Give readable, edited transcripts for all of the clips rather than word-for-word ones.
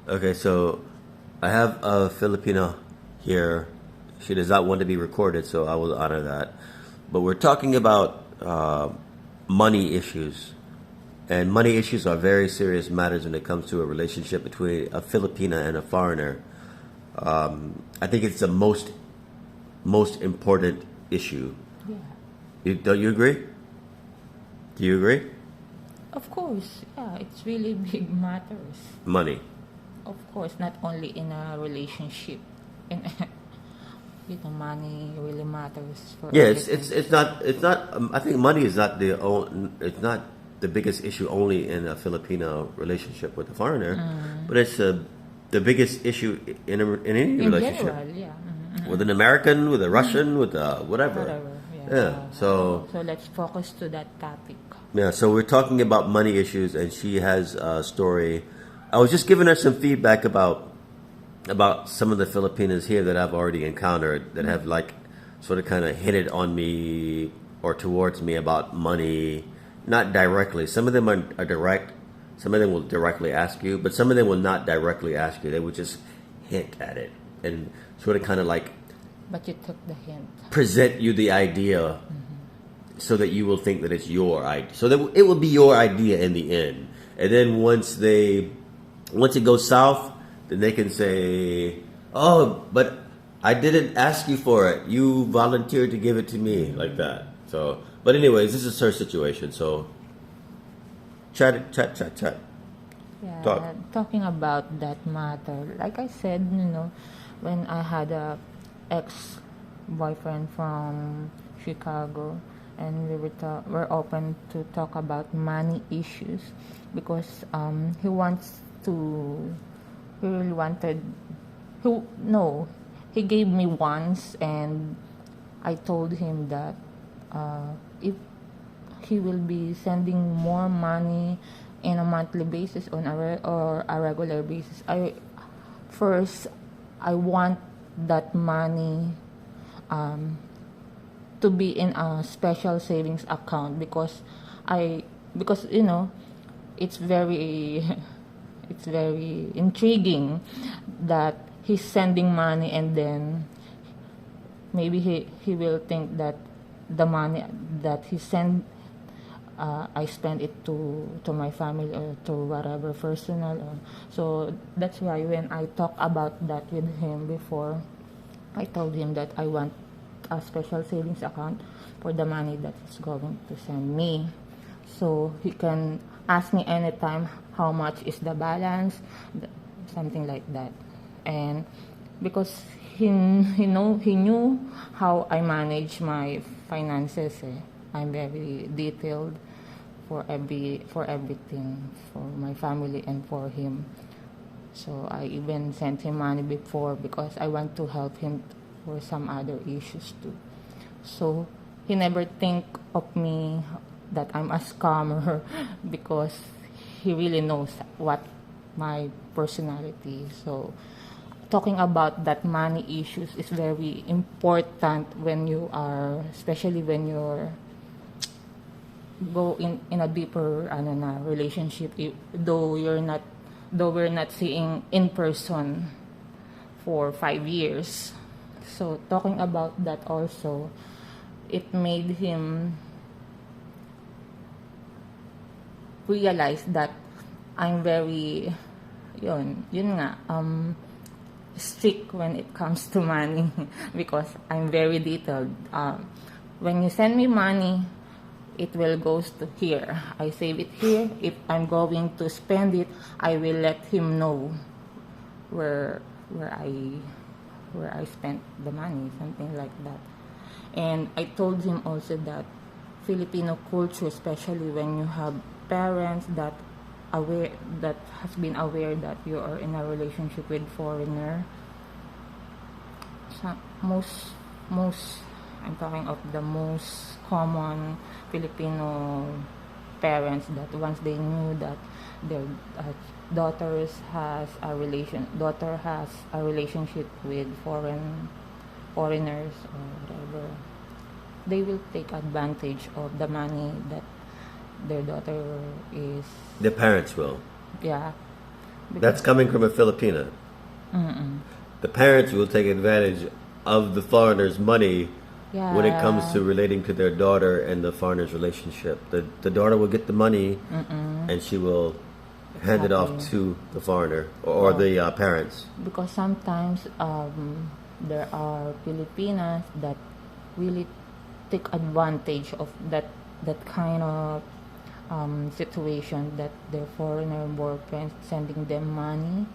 Okay, so I have a Filipina here. She does not want to be recorded, so I will honor that. But we're talking about money issues. And money issues are very serious matters when it comes to a relationship between a Filipina and a foreigner. I think it's the most important issue. Yeah. Don't you agree? Do you agree? Of course, yeah, it's really big matters. Money. Of course, not only in a relationship. In money really matters for Yeah, everything. it's not. I think money is not it's not the biggest issue only in a Filipino relationship with a foreigner, but it's the biggest issue in any In relationship general, yeah. with an American, with a Russian, with whatever. Whatever, yeah. Yeah. So So let's focus to that topic. yeah, so we're talking about money issues, and she has a story. I was just giving her some feedback about some of the Filipinas here that I've already encountered that have like sort of kind of hit it on me or towards me about money, not directly. Some of them are direct. Some of them will directly ask you, but some of them will not directly ask you. They will just hint at it and sort of kind of like But you took the hint. present you the idea so that you will think that it's your idea. So that it will be your idea in the end. And then once it goes south, then they can say, "Oh, but I didn't ask you for it. You volunteered to give it to me," like that. So, but anyways, this is her situation. So, chat. Yeah, Talk. talking about that matter, like I said, when I had a ex-boyfriend from Chicago, and we're open to talk about money issues because he really wanted, no, he gave me once, and I told him that if he will be sending more money in a monthly basis or a regular basis, I want that money to be in a special savings account because it's very it's very intriguing that he's sending money, and then maybe he will think that the money that he sent, I spend it to my family or to whatever personal. So that's why when I talked about that with him before, I told him that I want a special savings account for the money that he's going to send me. So he can ask me anytime how much is the balance, something like that. And because he knew how I manage my finances. I'm very detailed for everything for my family and for him. So I even sent him money before because I want to help him for some other issues too. So he never think of me that I'm a scammer because he really knows what my personality is. So talking about that money issues is very important especially when you're go in a deeper relationship, though we're not seeing in person for 5 years. So talking about that also, it made him realize that I'm very yun nga strict when it comes to money because I'm very detailed. When you send me money, it will goes to here. I save it here. If I'm going to spend it, I will let him know where I spent the money, something like that. And I told him also that Filipino culture, especially when you have parents that has been aware that you are in a relationship with foreigner, most I'm talking of the most common Filipino parents, that once they knew that their daughter has a relationship with foreigners or whatever, they will take advantage of the money that their daughter is. The parents will. Yeah, That's coming from a Filipina. The parents will take advantage of the foreigner's money when it comes to relating to their daughter and the foreigner's relationship. The daughter will get the money and she will hand it off to the foreigner or the parents. Because sometimes there are Filipinas that really take advantage of that kind of situation, that their foreigner boyfriends sending them money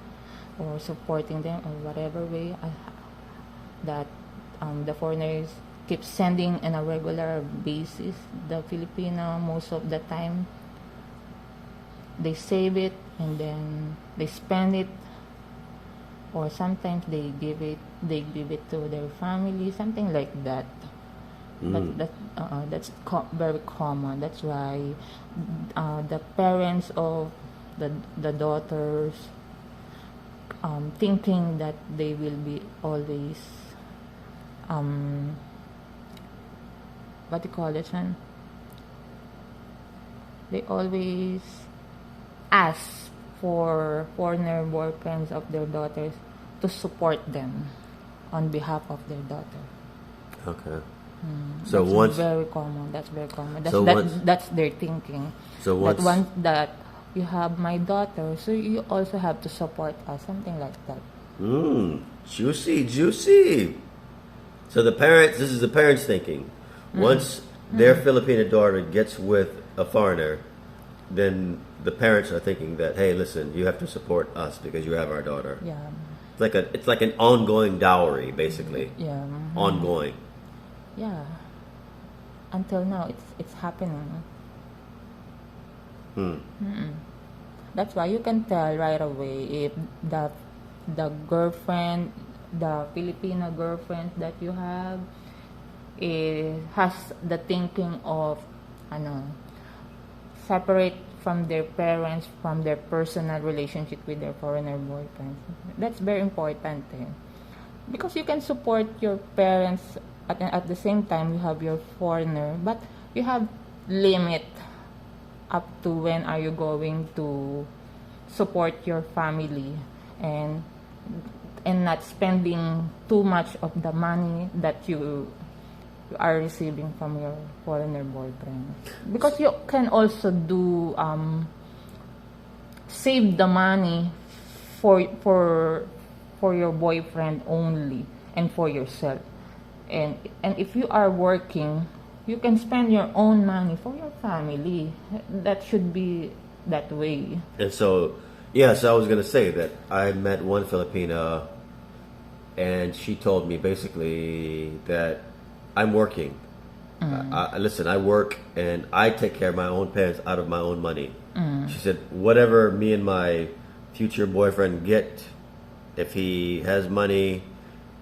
or supporting them or whatever way, that the foreigners keep sending on a regular basis. The Filipino, most of the time, they save it and then they spend it, or sometimes they give it to their family, something like that. That's very common. That's why the parents of the daughters thinking that they will be always what do you call it, son? They always ask for foreigner boyfriends of their daughters to support them on behalf of their daughter. Okay. So that's very common. That's very common. That's their thinking. So once that you have my daughter, so you also have to support us, something like that. Juicy. So this is the parents' thinking. Once their Filipino daughter gets with a foreigner, then the parents are thinking that, hey, listen, you have to support us because you have our daughter. Yeah. It's like an ongoing dowry, basically. Yeah. Ongoing. Yeah. Until now, it's happening. That's why you can tell right away if the girlfriend, the Filipino girlfriend that you have, has the thinking of separate from their parents, from their personal relationship with their foreigner boyfriend. That's very important, because you can support your parents at the same time you have your foreigner, but you have limit up to when are you going to support your family and not spending too much of the money that you are receiving from your foreigner boyfriend, because you can also do save the money for your boyfriend only and for yourself, and if you are working, you can spend your own money for your family. That should be that way. And so I was going to say that I met one Filipina and she told me basically that I'm working. Listen, I work and I take care of my own parents out of my own money. She said, whatever me and my future boyfriend get, if he has money,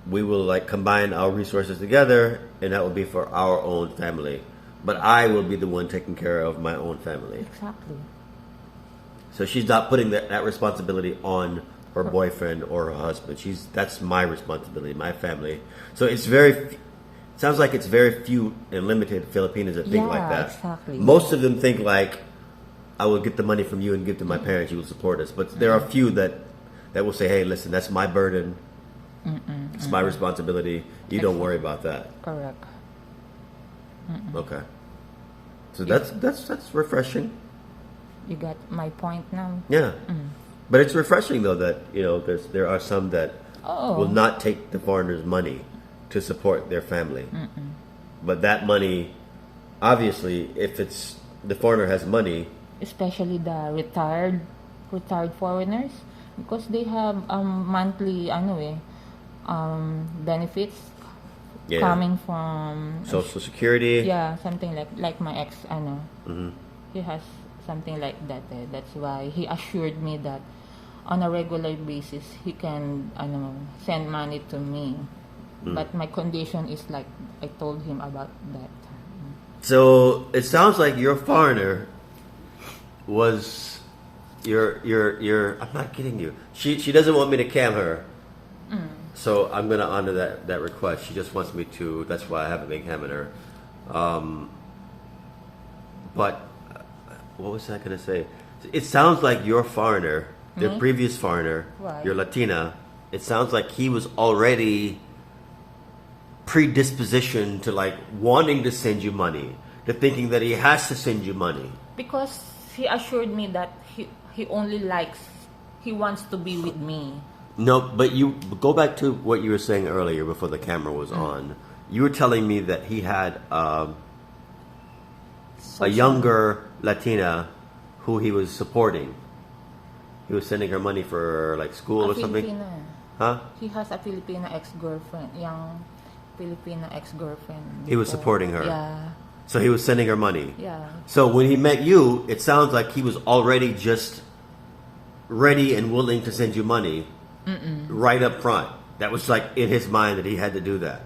we will combine our resources together, and that will be for our own family. But I will be the one taking care of my own family. Exactly. So she's not putting that responsibility on her boyfriend or her husband. That's my responsibility, my family. So sounds like it's very few and limited Filipinos that think like that. Exactly. Most of them think like, I will get the money from you and give to my parents, you will support us. But there are few that will say, hey, listen, that's my burden. It's my responsibility. You don't worry about that. Correct. Okay. So that's refreshing. You got my point now. Yeah. But it's refreshing though that, because there are some that will not take the foreigner's money to support their family. But that money, obviously, if the foreigner has money, especially the retired foreigners, because they have monthly benefits coming from Social Security. Yeah, something like my ex, he has something like that. That's why he assured me that on a regular basis he can send money to me. But my condition is like I told him about that. So it sounds like your foreigner was your. I'm not kidding you. She doesn't want me to cam her. So I'm going to honor that request. She just wants me to. That's why I haven't been camming her. But what was I going to say? It sounds like your foreigner the previous foreigner, Right. your Latina, it sounds like he was already predispositioned to like wanting to send you money, to thinking that he has to send you money. Because he assured me that he only likes, he wants to be with me. No, but you go back to what you were saying earlier before the camera was on. You were telling me that he had a younger Latina who he was supporting. He was sending her money for like school or something. Filipina. Huh? He has a Filipina ex-girlfriend, young Filipina ex-girlfriend. He was before. supporting her. Yeah, So he was sending her money. yeah. So when he met you, it sounds like he was already just ready and willing to send you money right up front. That was like in his mind that he had to do that.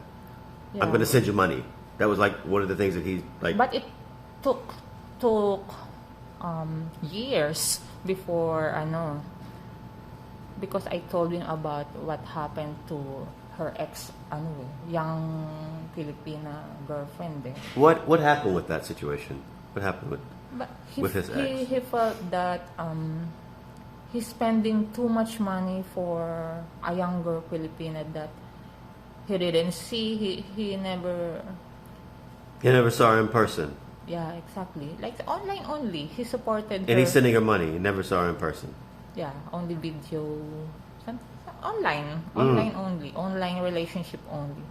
Yeah. I'm going to send you money. That was like one of the things that he like. But it took years before because I told him about what happened to her ex young Filipina girlfriend. What happened with that situation? What happened with? But With his ex. he felt that he's spending too much money for a younger Filipina that he didn't see. He never. He never saw her in person, Yeah, exactly. Like online only. He supported and her. he's sending her money. He never saw her in person. Yeah, only video. Online only. Online relationship only.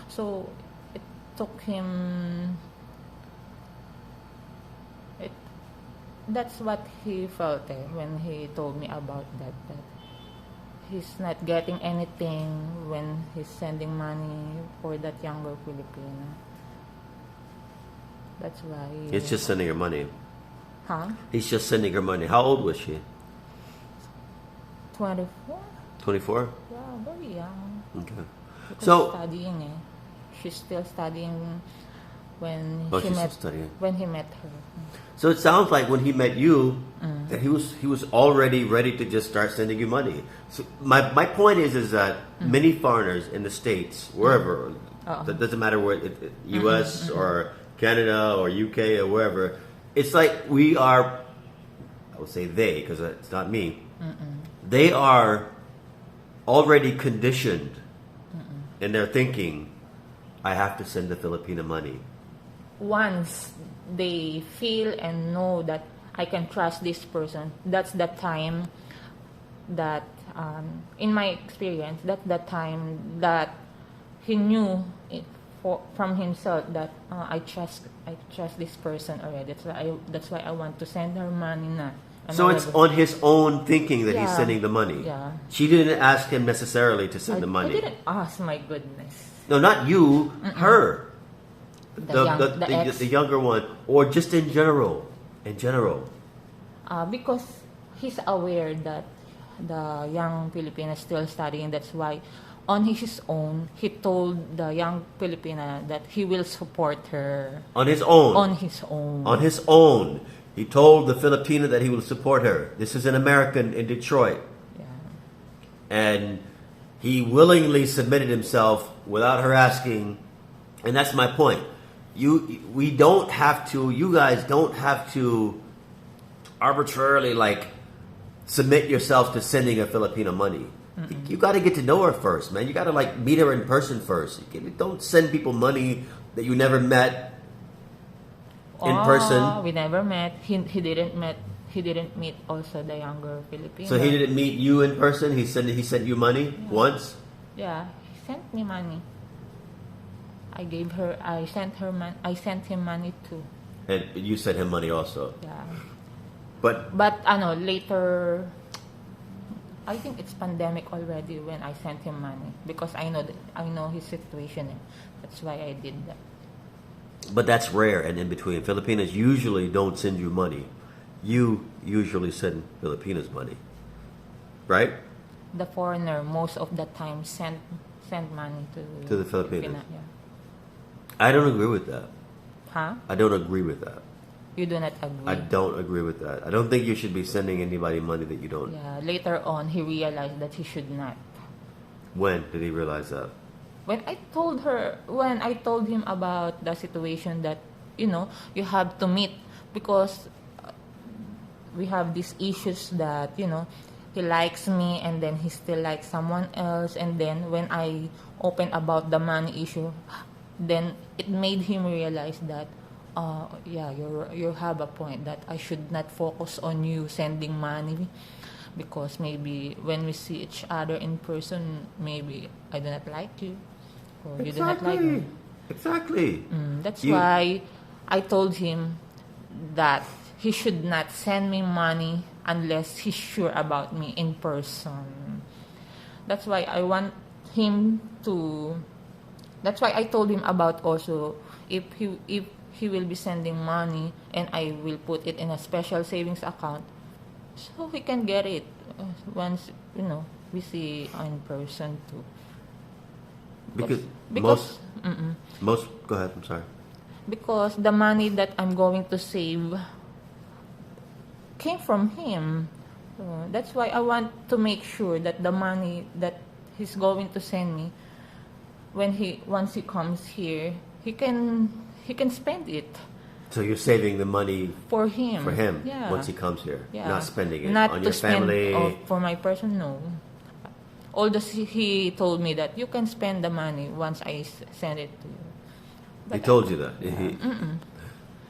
So it took him. That's what he felt when he told me about that. That he's not getting anything when he's sending money for that younger Filipina. That's why. He's just sending her money. Huh? He's just sending her money. How old was she? 24? 24. Yeah, very young. Okay. Because So studying she's still studying when Oh, he she's met still studying. when he met her. So it sounds like when he met you, that he was already ready to just start sending you money. So my point is that many foreigners in the States, wherever, that doesn't matter where, U.S. or Canada or UK or wherever, it's like we are. I would say they, because it's not me. They are already conditioned in their thinking. I have to send the Filipina money. Once they feel and know that I can trust this person, that's the time that, in my experience, that's the time that he knew from himself that I trust this person already. That's why I want to send her money now. So it's on his own thinking that he's Yeah. sending the money. Yeah. She didn't ask him necessarily to send the I money. didn't ask, my goodness. No, not you, her. The ex. The younger one, or just in general. In general. Because he's aware that the young Filipina is still studying. That's why, on his own, he told the young Filipina that he will support her. On his own. On his own. On his own. He told the Filipina that he will support her. This is an American in Detroit. Yeah. And he willingly submitted himself without her asking. And that's my point. We don't have to, you guys don't have to arbitrarily like submit yourself to sending a Filipina money. You got to get to know her first, man. You got to like meet her in person first. Don't send people money that you never met in person. We never met. He didn't meet also the younger Filipina. So he didn't meet you in person. He sent you money once. Yeah, he sent me money. I sent him money too. And you sent him money also. Yeah. But Later, I think it's pandemic already when I sent him money because I know his situation. That's why I did that. But that's rare and in between. Filipinas usually don't send you money. You usually send Filipinas money, right? The foreigner most of the time send money to the Filipinos. Filipina, yeah. I don't agree with that. Huh? I don't agree with that. You do not agree? I don't agree with that. I don't think you should be sending anybody money that you don't. Yeah. Later on, he realized that he should not. When did he realize that? When I told him about the situation that, you have to meet because we have these issues that, he likes me, and then he still likes someone else. And then when I open about the money issue, then it made him realize that, yeah, you have a point that I should not focus on you sending money, because maybe when we see each other in person, maybe I do not like you, or you do not like me. Exactly. That's why I told him that he should not send me money unless he's sure about me in person. That's why I want him to. That's why I told him about also, if he will be sending money and I will put it in a special savings account, so he can get it once we see in person too. Because most go ahead. I'm sorry. Because the money that I'm going to save came from him. That's why I want to make sure that the money that he's going to send me, once he comes here, he can spend it. So you're saving the money for him. Yeah. Once he comes here, yeah. Not spending it not on to your spend family. For my person, no. Although he told me that you can spend the money once I send it to you. But He told you that.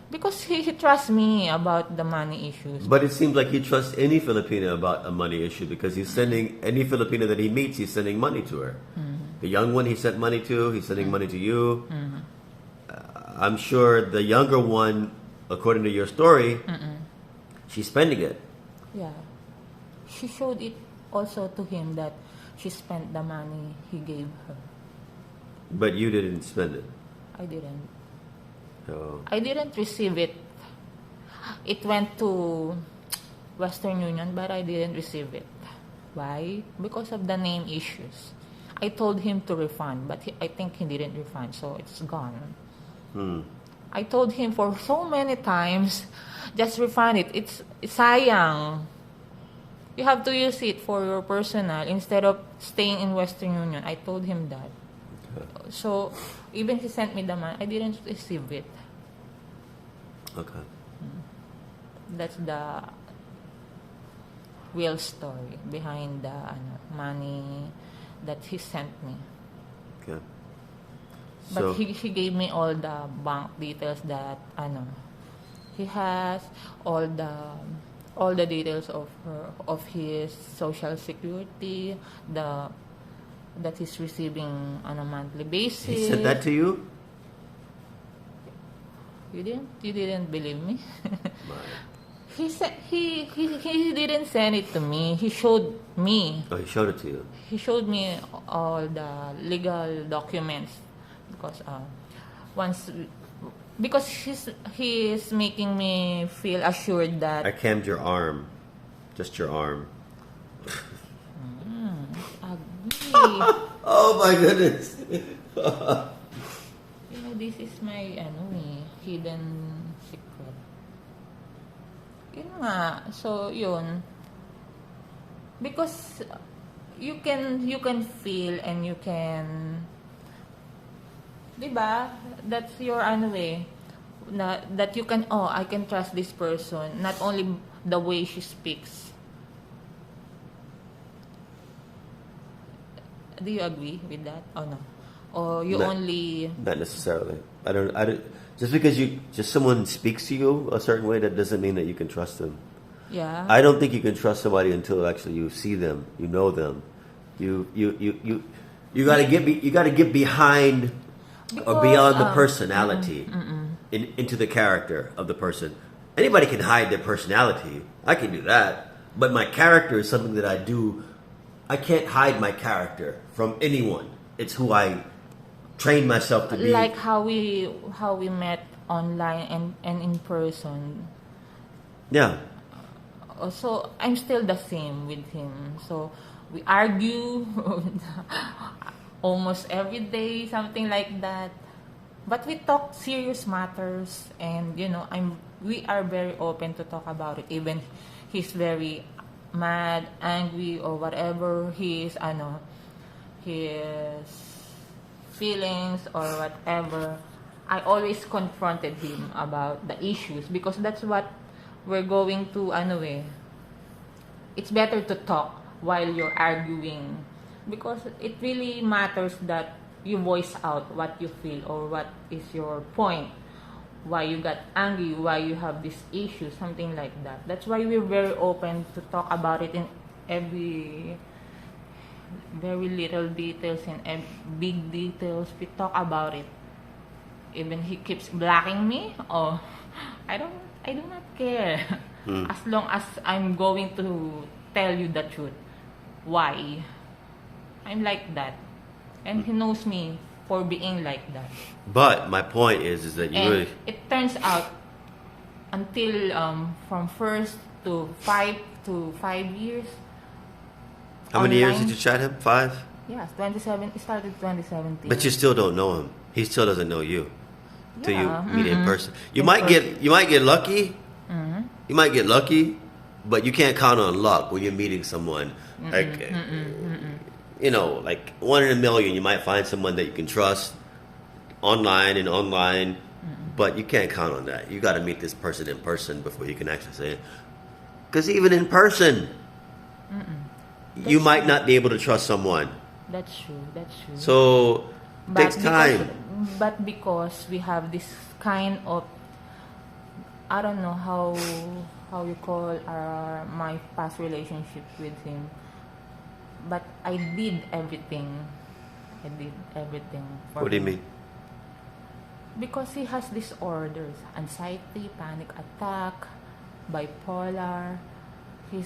Because he trusts me about the money issues. But it seems like he trusts any Filipina about a money issue, because he's sending any Filipina that he meets, he's sending money to her. The young one he sent money to, he's sending money to you. I'm sure the younger one, according to your story, she's spending it. Yeah. She showed it also to him that she spent the money he gave her. But you didn't spend it. I didn't. So, I didn't receive it. It went to Western Union, but I didn't receive it. Why? Because of the name issues. I told him to refund, but I think he didn't refund, so it's gone. I told him for so many times, just refund it. It's sayang. You have to use it for your personal instead of staying in Western Union. I told him that. okay. So even he sent me the money, I didn't receive it. Okay. That's the real story behind the money that he sent me. Okay. But So, he gave me all the bank details that he has, all the details of his social security, that he's receiving on a monthly basis. he sent that to you? You didn't believe me? My. He said he didn't send it to me. He showed me. Oh, he showed it to you. He showed me all the legal documents because he's making me feel assured that I cammed your arm. Just your arm. ugly. Oh my goodness. This is my hidden secret. Yun nga. So yun. Because you can feel and you can, diba? That's your that you can, I can trust this person, not only the way she speaks. Do you agree with that or no? Or you only... Not necessarily. I don't. Just because someone speaks to you a certain way, that doesn't mean that you can trust them. Yeah. I don't think you can trust somebody until actually you see them, you know them. You got to get behind or beyond the personality into the character of the person. Anybody can hide their personality. I can do that, but my character is something that I do. I can't hide my character from anyone. It's who I train myself to be. Like how we met online and in person. Yeah. So I'm still the same with him. So we argue almost every day, something like that. But we talk serious matters, and we are very open to talk about it. Even he's very mad, angry, or whatever his feelings or whatever, I always confronted him about the issues, because that's what we're going to it's better to talk while you're arguing, because it really matters that you voice out what you feel or what is your point, why you got angry, why you have this issue, something like that. That's why we're very open to talk about it in every very little details and big details. We talk about it. Even he keeps blocking me, oh, I do not care. As long as I'm going to tell you the truth. Why? I'm like that. And he knows me for being like that. But my point is that you And really. it turns out until from first to 5 years. How many years online- did you chat him? 5? Yes, 27. It started 2017. But you still don't know him. He still doesn't know you till you Yeah, meet in person. You In might person. get lucky. You might get lucky, but you can't count on luck when you're meeting someone. Like you know, like 1 in a million, you might find someone that you can trust online, but you can't count on that. You got to meet this person in person before you can actually say it. Because even in person, you might not be able to trust someone. That's true. That's true. So it takes time. But because we have this kind of, I don't know how you call my past relationship with him, but I did everything. For What do you him. mean? Because he has disorders, anxiety, panic attack, bipolar. He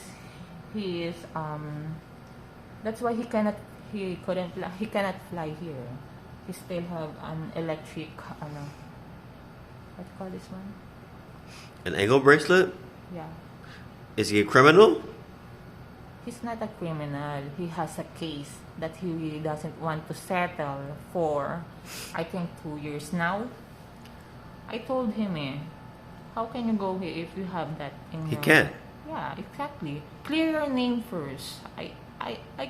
is that's why he cannot fly here. He still have an electric what do you call this one? An ankle bracelet? Yeah. Is he a criminal? He's not a criminal. He has a case that he really doesn't want to settle for, I think, 2 years now. I told him, how can you go here if you have that in He your... can't. Yeah, exactly. Clear your name first. I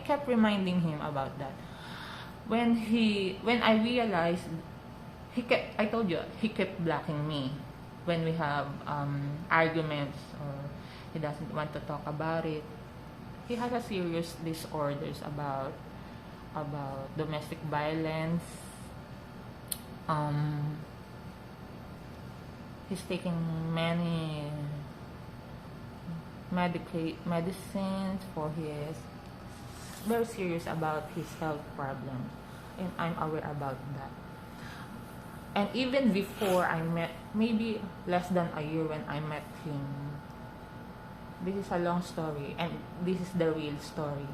kept reminding him about that. When I realized, I told you, he kept blocking me when we have arguments or he doesn't want to talk about it. He has a serious disorders about domestic violence. He's taking many medicines for his very serious about his health problem, and I'm aware about that. And even before I met, maybe less than a year when I met him, this is a long story, and this is the real story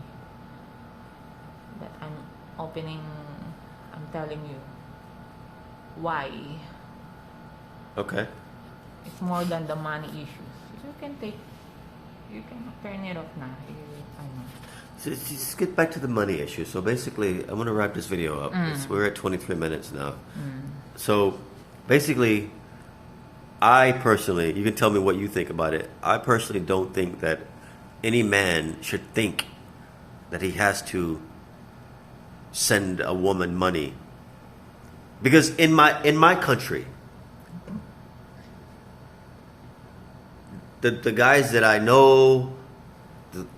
that I'm telling you why. Okay. It's more than the money issues. You can turn it off now. I know. So let's get back to the money issue. So basically, I'm going to wrap this video up. We're at 23 minutes now. So basically, I personally, you can tell me what you think about it. I personally don't think that any man should think that he has to send a woman money. Because in my country, the guys that I know,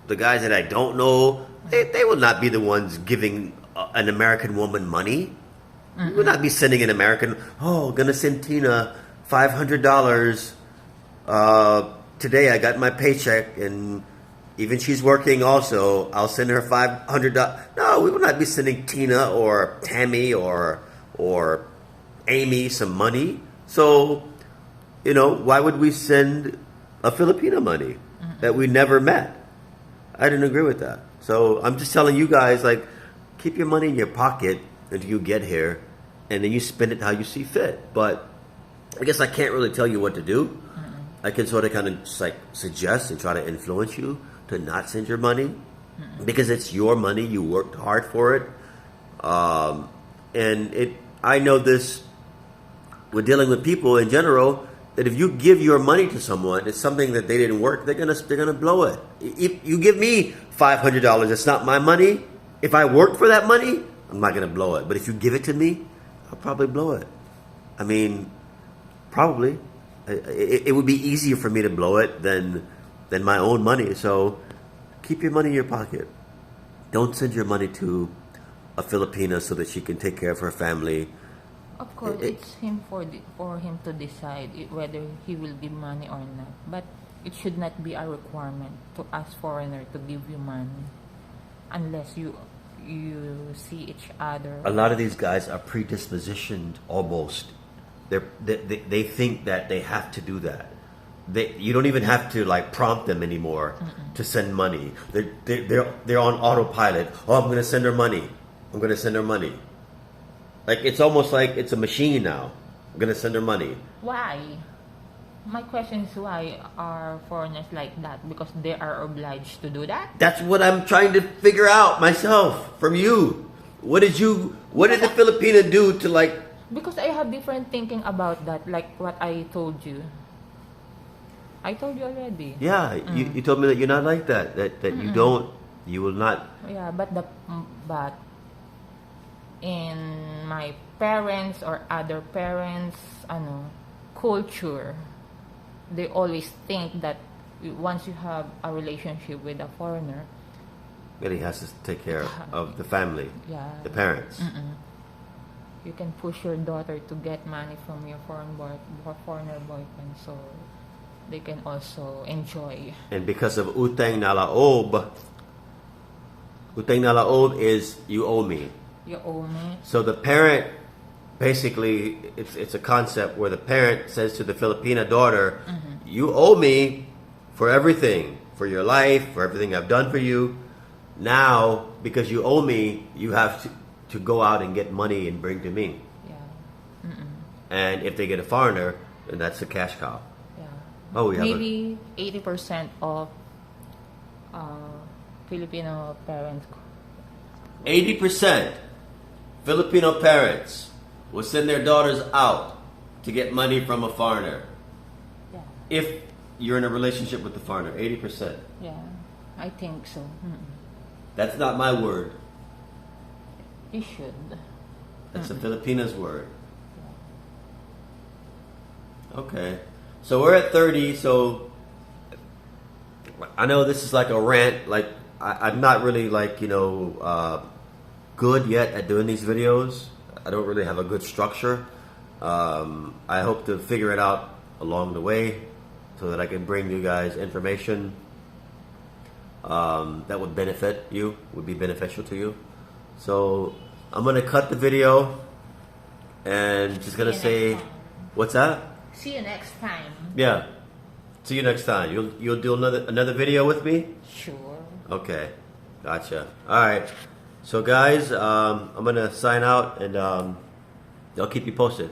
the guys that I don't know, they will not be the ones giving an American woman money. You will not be sending an American, gonna send Tina $500. Today I got my paycheck, and even she's working also, I'll send her $500. No, we will not be sending Tina or Tammy or Amy some money. So, why would we send a Filipina money that we never met? I didn't agree with that. So I'm just telling you guys, like, keep your money in your pocket until you get here, and then you spend it how you see fit. But I guess I can't really tell you what to do. I can sort of kind of just like suggest and try to influence you to not send your money because it's your money. You worked hard for it. I know this, we're dealing with people in general, that if you give your money to someone, it's something that they didn't work, they're gonna blow it. If you give me $500, it's not my money. If I work for that money, I'm not gonna blow it. But if you give it to me, I'll probably blow it. I mean, probably. It would be easier for me to blow it than my own money. So keep your money in your pocket. Don't send your money to a Filipina so that she can take care of her family. Of course, it's him for him to decide whether he will give money or not. But it should not be a requirement to ask foreigner to give you money unless you see each other. A lot of these guys are predispositioned almost. They think that they have to do that. You don't even have to like prompt them anymore to send money. They're on autopilot. Oh, I'm gonna send her money. I'm gonna send her money. Like it's almost like it's a machine now. I'm gonna send her money. Why? My question is, why are foreigners like that? Because they are obliged to do that? That's what I'm trying to figure out myself from you. What did the Filipina do to like? Because I have different thinking about that, like what I told you. I told you already. Yeah, you told me that you're not like that. That you will not. Yeah, but in my parents or other parents, culture, they always think that once you have a relationship with a foreigner, that he has to take care of the family, the parents. You can push your daughter to get money from your foreigner boyfriend, so they can also enjoy. And because of utang na laob is you owe me. You owe me. So the parent, basically, it's a concept where the parent says to the Filipina daughter, you owe me for everything, for your life, for everything I've done for you. Now, because you owe me, you have to go out and get money and bring to me. Yeah. And if they get a foreigner, then that's a cash cow. Yeah. Oh, we have maybe 80% of Filipino parents. 80% Filipino parents will send their daughters out to get money from a foreigner. Yeah. If you're in a relationship with the foreigner, 80%. Yeah, I think so. That's not my word. You should. That's the Filipina's word. Okay. So we're at 30, so I know this is like a rant. Like, I'm not really like, good yet at doing these videos. I don't really have a good structure. I hope to figure it out along the way so that I can bring you guys information that would benefit you, would be beneficial to you. So I'm going to cut the video and just going to say, what's that? See you next time. Yeah. See you next time. You'll do another video with me? Sure. Okay. Gotcha. All right. So guys, I'm going to sign out and I'll keep you posted.